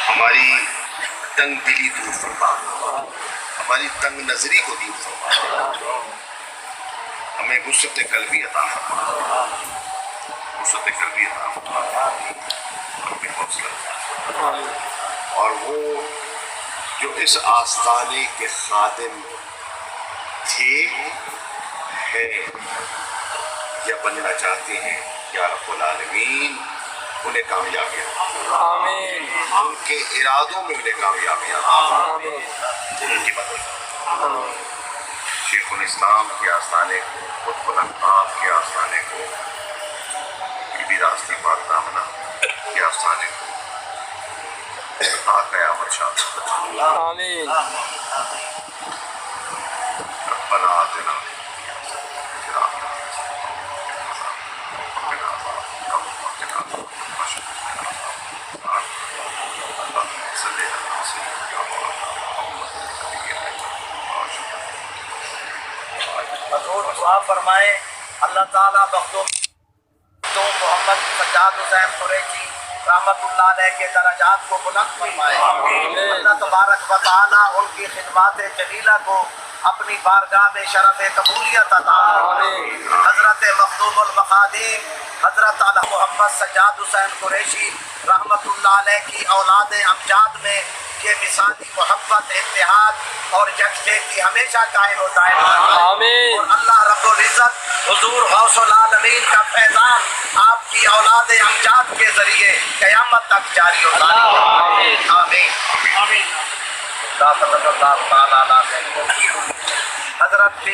ہماری تنگ دلی دور فرما، ہماری تنگ نظری کو دور فرما، ہمیں وسعت قلبی عطا فرما، وسعت قلبی عطا فرما، ہمیں حوصلہ عطا فرما۔ اور وہ جو اس آستانے کے خادم تھے، ہیں یا بننا چاہتے ہیں، یا رب العالمین انہیں کامیابیاں آمین، ان کے ارادوں میں انہیں کامیابیاں آمین، ان کی مدد۔ شیخ الاسلام کے آستانے کو، قطب الأقطاب کے آستانے کو، بی بی راستی پاک دامنہ کے آستانے کو تا قیامت شاد آمین۔ ربنا آتنا حضور دعا فرمائے اللہ تعالیٰ مخدوم محمد سجاد حسین قریشی رحمت اللہ علیہ کے درجات کو بلند فرمائے۔ اللہ تبارک و تعالیٰ ان کی خدمات جلیلہ کو اپنی بارگاہ میں شرف قبولیت عطا فرمائے۔ حضرت مخدوم المخادیم حضرت اعلیٰ محمد سجاد حسین قریشی رحمت اللہ علیہ کی اولاد امجاد میں یہ مثالی محبت، اتحاد اور یکجہتی ہمیشہ قائم و دائم آمین۔ اور اللہ رب العزت حضور غوث العالمین کا فیضان آپ کی اولاد امجاد کے ذریعے قیامت تک جاری ہوتا ہے۔ آمین آمین آمین۔ لا صلی اللہ تعالیٰ علیہ وسلم۔ حضرت